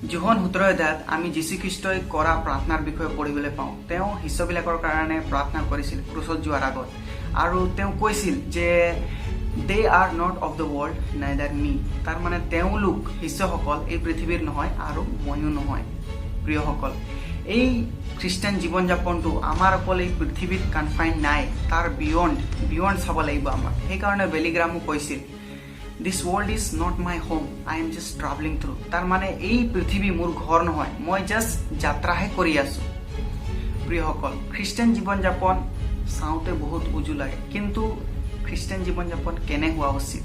যোহন 17 অধ্যায়ত আমি যীশুখ্ৰীষ্টই কৰা প্ৰাৰ্থনাৰ বিষয়ে পঢ়িবলৈ পাওঁ। তেওঁ শিষ্যবিলাকৰ কাৰণে প্ৰাৰ্থনা কৰিছিল ক্ৰুচত যোৱাৰ আগত, আৰু তেওঁ কৈছিল যে they are not of the world neither me. তাৰ মানে তেওঁলোক শিষ্যসকল এই পৃথিৱীৰ নহয় আৰু ময়ো নহয়। প্ৰিয়সকল, এই খ্ৰীষ্টান জীৱন যাপনটো আমাৰ অকল এই পৃথিৱীত কনফাইন নাই, তাৰ বিয়ণ্ড চাব লাগিব আমাক। সেইকাৰণে বেলিগ্ৰামো কৈছিল this world is not my home, I am just travelling through. তাৰ মানে এই পৃথিৱী মোৰ ঘৰ নহয়, মই জাষ্ট যাত্ৰাহে কৰি আছোঁ। প্ৰিয়সকল, খ্ৰীষ্টান জীৱন যাপন চাওঁতে বহুত উজু লাগে, কিন্তু খ্ৰীষ্টান জীৱন যাপন কেনে হোৱা উচিত?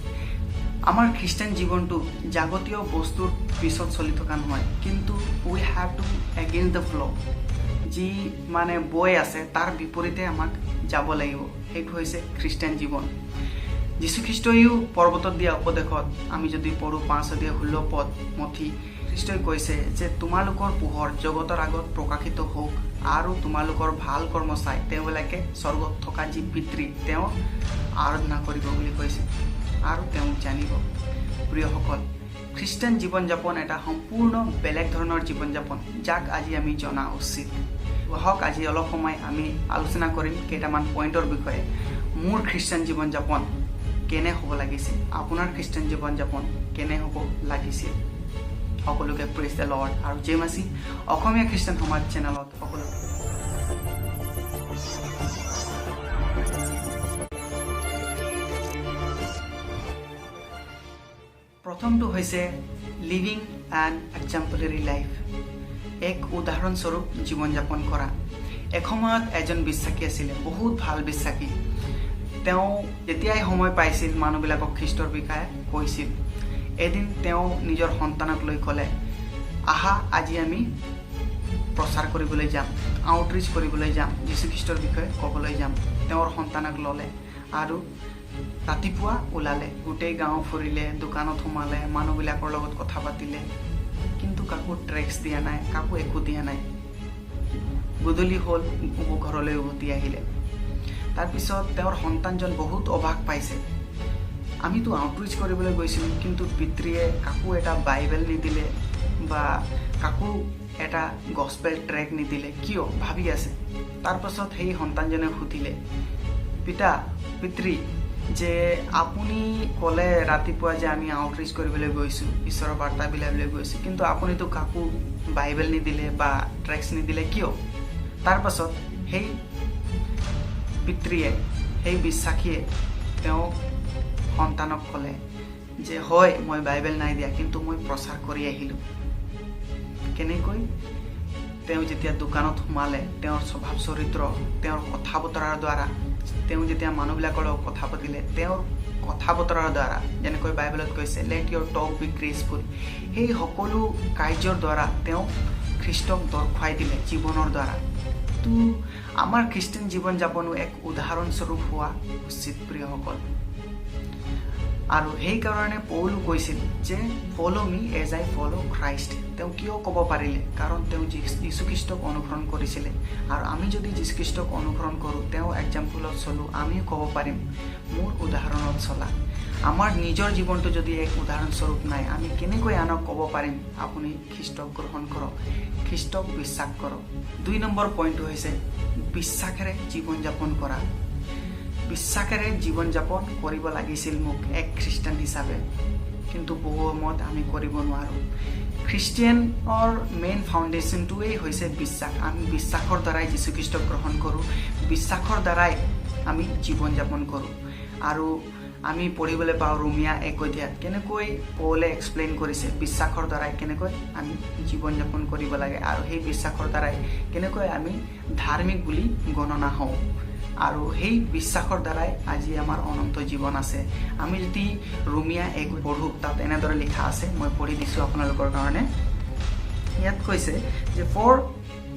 আমাৰ খ্ৰীষ্টান জীৱনটো জাগতীয় বস্তুৰ পিছত চলি থকা নহয়, কিন্তু উই হেভ টু এগেইনষ্ট দ্য ফ্ল'। যি মানে বৈ আছে তাৰ বিপৰীতে আমাক যাব লাগিব। সেইটো হৈছে খ্ৰীষ্টান জীৱন। যীশুখ্ৰীষ্টইও পৰ্বতত দিয়া উপদেশত আমি যদি পঢ়ো 5:16 মঠি, খ্ৰীষ্টই কৈছে যে তোমালোকৰ পোহৰ জগতৰ আগত প্ৰকাশিত হওক, আৰু তোমালোকৰ ভাল কৰ্ম চাই তেওঁবিলাকে স্বৰ্গত থকা যি পিতৃ তেওঁ আৰাধনা কৰিব বুলি কৈছে, আৰু তেওঁক জানিব। প্ৰিয়সকল, খ্ৰীষ্টান জীৱন যাপন এটা সম্পূৰ্ণ বেলেগ ধৰণৰ জীৱন যাপন, যাক আজি আমি জনা উচিত। হওক, আজি অলপ সময় আমি আলোচনা কৰিম কেইটামান পইণ্টৰ বিষয়ে। মোৰ খ্ৰীষ্টান জীৱন যাপন কেনে হ'ব লাগিছিল, আপোনাৰ খ্ৰীষ্টান জীৱন যাপন কেনে হ'ব লাগিছিল। সকলোকে প্ৰেইজ দ্য লৰ্ড আৰু জয় মাসি। অসমীয়া খ্ৰীষ্টান সমাজ চেনেলত সকলোকে প্ৰথমটো হৈছে লিভিং এন এক্সাম্পলাৰী লাইফ, এক উদাহৰণস্বৰূপ জীৱন যাপন কৰা। এসময়ত এজন বিশ্বাসী আছিলে, বহুত ভাল বিশ্বাসী। তেওঁ যেতিয়াই সময় পাইছিল মানুহবিলাকক খ্ৰীষ্টৰ বিষয়ে কৈছিল। এদিন তেওঁ নিজৰ সন্তানক লৈ ক'লে, আহা আজি আমি প্ৰচাৰ কৰিবলৈ যাম, আউটৰিচ কৰিবলৈ যাম, যীশুখ্ৰীষ্টৰ বিষয়ে ক'বলৈ যাম। তেওঁৰ সন্তানক ল'লে আৰু ৰাতিপুৱা ওলালে, গোটেই গাঁও ফুৰিলে, দোকানত সোমালে, মানুহবিলাকৰ লগত কথা পাতিলে, কিন্তু কাকো ট্ৰেক্স দিয়া নাই, কাকো একো দিয়া নাই। গধূলি হ'ল, ঘৰলৈ উভতি আহিলে। তাৰপিছত তেওঁৰ সন্তানজন বহুত অবাক পাইছে। আমিতো আউটৰিচ কৰিবলৈ গৈছিলোঁ, কিন্তু পিতৃয়ে কাকো এটা বাইবেল নিদিলে বা কাকো এটা গস্পেল ট্ৰেক নিদিলে, কিয় ভাবি আছে। তাৰপাছত সেই সন্তানজনে সুধিলে, পিতৃ যে আপুনি ক'লে ৰাতিপুৱা যে আমি আউটৰিচ কৰিবলৈ গৈছোঁ, ঈশ্বৰৰ বাৰ্তা বিলাবলৈ গৈছোঁ, কিন্তু আপুনিতো কাকো বাইবেল নিদিলে বা ট্ৰেক্স নিদিলে, কিয়? তাৰপাছত সেই পিতৃয়ে, সেই বিশ্বাসীয়ে তেওঁ সন্তানক ক'লে যে হয়, মই বাইবেল নাই দিয়া, কিন্তু মই প্ৰচাৰ কৰি আহিলোঁ। কেনেকৈ? তেওঁ যেতিয়া দোকানত সোমালে, তেওঁৰ স্বভাৱ চৰিত্ৰ, তেওঁৰ কথা বতৰাৰ দ্বাৰা, তেওঁ যেতিয়া মানুহবিলাকৰ লগত কথা পাতিলে, তেওঁৰ কথা বতৰাৰ দ্বাৰা, যেনেকৈ বাইবেলত কৈছে লেট ইয়ৰ টক বি গ্ৰেচফুল, সেই সকলো কাৰ্যৰ দ্বাৰা তেওঁ খ্ৰীষ্টক দৰ্শাই দিলে জীৱনৰ দ্বাৰা। তো আমাৰ খ্ৰীষ্টান জীৱন যাপনো এক উদাহৰণস্বৰূপ হোৱা উচিত প্ৰিয়সকল। আৰু সেইকাৰণে পৌলো কৈছিল যে follow' me as I follow' Christ. তেওঁ কিয় ক'ব পাৰিলে? কাৰণ তেওঁ যীশুখ্ৰীষ্টক অনুসৰণ কৰিছিলে, আৰু আমি যদি যীশুখ্ৰীষ্টক অনুসৰণ কৰোঁ, তেওঁ এক্সাম্পলত চলোঁ, আমিও ক'ব পাৰিম মোৰ উদাহৰণত চলা। আমাৰ নিজৰ জীৱনটো যদি এক উদাহৰণস্বৰূপ নাই, আমি কেনেকৈ আনক ক'ব পাৰিম আপুনি খ্ৰীষ্টক গ্ৰহণ কৰক, খ্ৰীষ্টক বিশ্বাস কৰক। 2 নম্বৰ পইণ্টটো হৈছে বিশ্বাসেৰে জীৱন যাপন কৰা। বিশ্বাসেৰে জীৱন যাপন কৰিব লাগিছিল মোক এক খ্ৰীষ্টান হিচাপে, কিন্তু বহু সময়ত আমি কৰিব নোৱাৰোঁ। খ্ৰীষ্টিয়ানৰ মেইন ফাউণ্ডেশ্যনটোৱেই হৈছে বিশ্বাস। আমি বিশ্বাসৰ দ্বাৰাই যীশুখ্ৰীষ্টক গ্ৰহণ কৰোঁ, বিশ্বাসৰ দ্বাৰাই আমি জীৱন যাপন কৰোঁ। আৰু আমি পঢ়িবলৈ পাওঁ ৰোমিয়া 1 অধ্যায়ত কেনেকৈ পৌলে এক্সপ্লেইন কৰিছে বিশ্বাসৰ দ্বাৰাই কেনেকৈ আমি জীৱন যাপন কৰিব লাগে, আৰু সেই বিশ্বাসৰ দ্বাৰাই কেনেকৈ আমি ধাৰ্মিক বুলি গণনা হওঁ। আৰু সেই বিশ্বাসৰ দ্বাৰাই আজি আমাৰ অনন্ত জীৱন আছে। আমি যদি ৰোমিয়া 1 পঢ়োঁ, তাত এনেদৰে লিখা আছে, মই পঢ়ি দিছোঁ আপোনালোকৰ কাৰণে। ইয়াত কৈছে যে for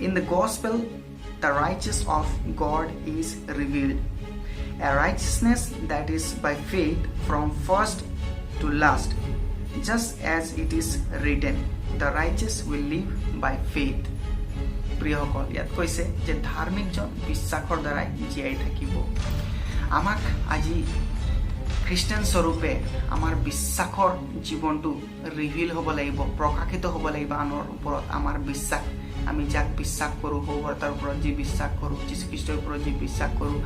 in the gospel the righteous of God is revealed, a righteousness that is by faith from first to last, just as it is written, the righteous will live by faith. প্ৰিয়সকল, ইয়াত কৈছে যে ধাৰ্মিকজন বিশ্বাসৰ দ্বাৰাই জীয়াই থাকিব। আমাক আজি খ্ৰীষ্টান স্বৰূপে আমাৰ বিশ্বাসৰ জীৱনটো ৰিভিল হ'ব লাগিব, প্ৰকাশিত হ'ব লাগিব আনৰ ওপৰত। আমাৰ বিশ্বাস, আমি যাক বিশ্বাস কৰোঁ, সৌবৰ্তাৰ ওপৰত যি বিশ্বাস কৰোঁ, যীশুখ্ৰীষ্টৰ ওপৰত যি বিশ্বাস কৰোঁ,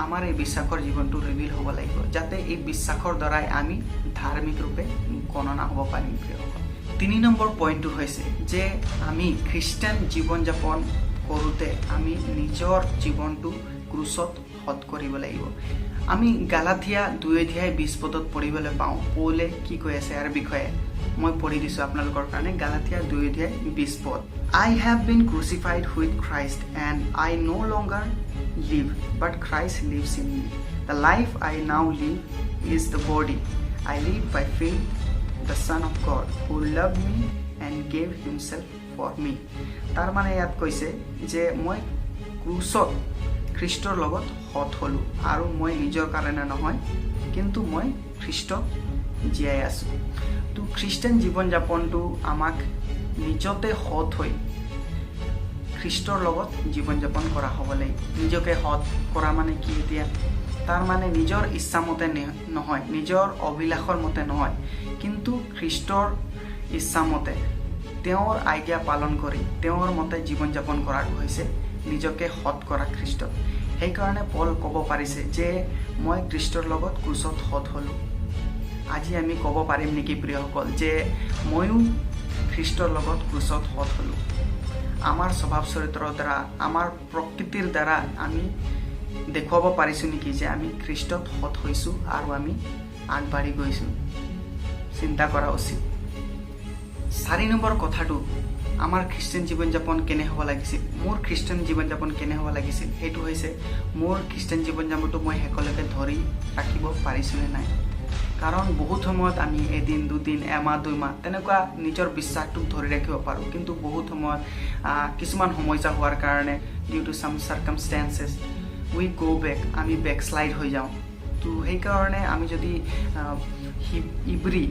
আমাৰ এই বিশ্বাসৰ জীৱনটো ৰিভিল হ'ব লাগিব, যাতে এই বিশ্বাসৰ দ্বাৰাই আমি ধাৰ্মিক ৰূপে গণনা হ'ব পাৰিম। প্ৰিয়সকল, 3 নম্বৰ পইণ্টটো হৈছে যে আমি খ্ৰীষ্টান জীৱন যাপন কৰোঁতে আমি নিজৰ জীৱনটো ক্ৰুচত হত কৰিব লাগিব। আমি গালাথিয়া 2:20 পঢ়িবলৈ পাওঁ, পৌলে কি কৈ আছে ইয়াৰ বিষয়ে মই পঢ়ি দিছোঁ আপোনালোকৰ কাৰণে। Galathea 2:20 I have been crucified with Christ and I no longer live, but Christ lives in me. The life I now live is the body. I live by faith, the Son of God, who loved me and gave himself for me. তাৰ মানে ইয়াত কৈছে যে মই ক্ৰুচত খ্ৰীষ্টৰ লগত হত হ'লোঁ, আৰু মই নিজৰ কাৰণে নহয়, কিন্তু মই খ্ৰীষ্টক জীয়াই আছোঁ। তো খ্ৰীষ্টান জীৱন যাপনটো আমাক নিজতে হত হৈ খ্ৰীষ্টৰ লগত জীৱন যাপন কৰা হ'ব লাগিব। নিজকে হত কৰা মানে কি এতিয়া? তাৰ মানে নিজৰ ইচ্ছামতে নহয়, নিজৰ অভিলাষৰ মতে নহয়, কিন্তু খ্ৰীষ্টৰ ইচ্ছামতে তেওঁৰ আজ্ঞা পালন কৰি তেওঁৰ মতে জীৱন যাপন কৰাটো হৈছে নিজকে হত কৰা খ্ৰীষ্টক। সেইকাৰণে পল ক'ব পাৰিছে যে মই খ্ৰীষ্টৰ লগত ক্ৰুচত হত হ'লোঁ। আজি আমি ক'ব পাৰিম নেকি প্ৰিয়সকল যে ময়ো খ্ৰীষ্টৰ লগত ক্ৰুচত হত হ'লোঁ? আমাৰ স্বভাৱ চৰিত্ৰৰ দ্বাৰা, আমাৰ প্ৰকৃতিৰ দ্বাৰা আমি দেখুৱাব পাৰিছোঁ নেকি যে আমি খ্ৰীষ্টত হত হৈছোঁ আৰু আমি আগবাঢ়ি গৈছোঁ? চিন্তা কৰা উচিত। 4 নম্বৰ কথাটো, আমাৰ খ্ৰীষ্টান জীৱন যাপন কেনে হ'ব লাগিছিল, মোৰ খ্ৰীষ্টান জীৱন যাপন কেনে হ'ব লাগিছিল, সেইটো হৈছে মোৰ খ্ৰীষ্টান জীৱন যাপনটো মই শেষলৈকে ধৰি ৰাখিব পাৰিছোঁনে নাই। কাৰণ বহুত সময়ত আমি এদিন, দুদিন, এমাহ, 2 মাহ তেনেকুৱা নিজৰ বিশ্বাসটোক ধৰি ৰাখিব পাৰোঁ, কিন্তু বহুত সময়ত কিছুমান সমস্যা হোৱাৰ কাৰণে ডিউ টু চাম চাৰ্কামষ্টেঞ্চেছ উই গো বেক, আমি বেকশ্লাইড হৈ যাওঁ। তো সেইকাৰণে আমি যদি ইব্ৰী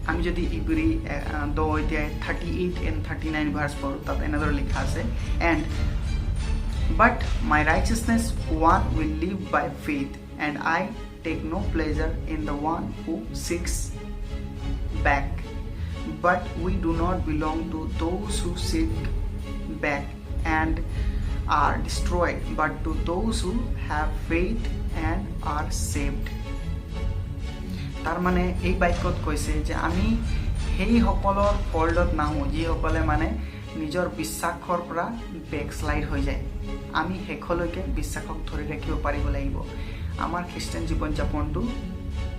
38 and 39 ভাৰ্ছ পঢ়োঁ, তাত এনেদৰে লিখা আছে, and but my righteousness one will live by faith, and I take no pleasure in the one who seeks back, but we do not belong to those who seek back and are destroyed, but to those who have faith and are saved. তাৰ মানে এই বাক্যত কৈছে যে আমি সেইসকলৰ ফল্ডত নাহোঁ যিসকলে মানে নিজৰ বিশ্বাসৰ পৰা বেকশ্লাইড হৈ যায়। আমি শেষলৈকে বিশ্বাসক ধৰি ৰাখিব পাৰিব লাগিব। আমাৰ খ্ৰীষ্টান জীৱন যাপনটো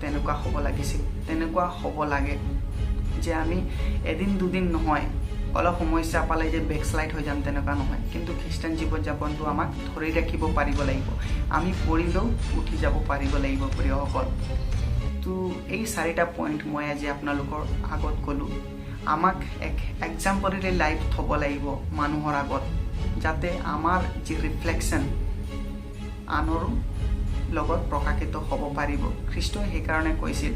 তেনেকুৱা হ'ব লাগিছিল, তেনেকুৱা হ'ব লাগে যে আমি এদিন দুদিন নহয়, অলপ সমস্যা পালে যে বেকশ্লাইড হৈ যাম, তেনেকুৱা নহয়, কিন্তু খ্ৰীষ্টান জীৱন যাপনটো আমাক ধৰি ৰাখিব পাৰিব লাগিব। আমি পৰিলেও উঠি যাব পাৰিব লাগিব প্ৰিয়সকল। তো এই 4টা পইণ্ট মই আজি আপোনালোকৰ আগত ক'লোঁ। আমাক এক এক্সাম্পলৰী লাইফ থ'ব লাগিব মানুহৰ আগত, যাতে আমাৰ যি ৰিফ্লেকশ্যন আনৰো লগত প্ৰকাশিত হ'ব পাৰিব। খ্ৰীষ্টই সেইকাৰণে কৈছিল,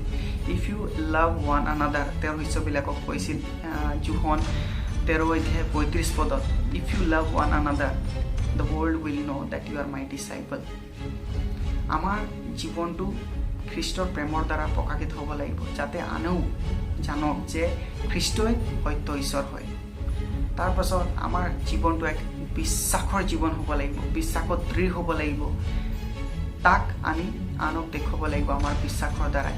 if you love one another, তেওঁৰ শিষ্যবিলাকক কৈছিল যোহন 13:35, if you love one another the world will know' that you are my disciple. আমাৰ জীৱনটো খ্ৰীষ্টৰ প্ৰেমৰ দ্বাৰা প্ৰকাশিত হ'ব লাগিব, যাতে আনেও জানক যে খ্ৰীষ্টই সত্য ঈশ্বৰ হয়। তাৰপাছত আমাৰ জীৱনটো এক বিশ্বাসৰ জীৱন হ'ব লাগিব, বিশ্বাসত দৃঢ় হ'ব লাগিব, তাক আমি আনক দেখুৱাব লাগিব আমাৰ বিশ্বাসৰ দ্বাৰাই।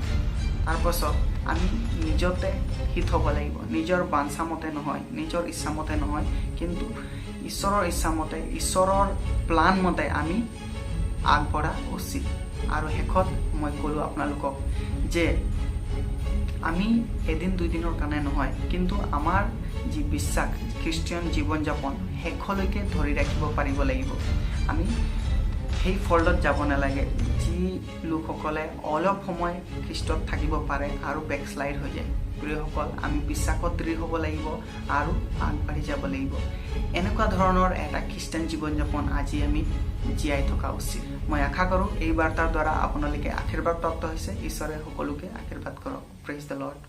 তাৰপাছত আমি নিজতে হিত হ'ব লাগিব, নিজৰ বাঞ্ছামতে নহয়, নিজৰ ইচ্ছামতে নহয়, কিন্তু ঈশ্বৰৰ ইচ্ছামতে, ঈশ্বৰৰ প্লান মতে আমি আগবঢ়া উচিত। আৰু শেষত মই ক'লোঁ আপোনালোকক যে আমি এদিন দুদিনৰ কাৰণে নহয়, কিন্তু আমাৰ যি বিশ্বাস, খ্ৰীষ্টিয়ান জীৱন যাপন শেষলৈকে ধৰি ৰাখিব পাৰিব লাগিব। আমি সেই ফল্ডত যাব নালাগে যি লোকসকলে অলপ সময় খ্ৰীষ্টত থাকিব পাৰে আৰু বেকশ্লাইড হৈ যায়। প্ৰিয়সকল, আমি বিশ্বাসত দৃঢ় হ'ব লাগিব আৰু আগবাঢ়ি যাব লাগিব। এনেকুৱা ধৰণৰ এটা খ্ৰীষ্টান জীৱন যাপন আজি আমি জীয়াই থকা উচিত। মই আশা কৰোঁ এই বাৰ্তাৰ দ্বাৰা আপোনালোকে আশীৰ্বাদ প্ৰাপ্ত হৈছে। ঈশ্বৰে সকলোকে আশীৰ্বাদ কৰক। Praise the lord.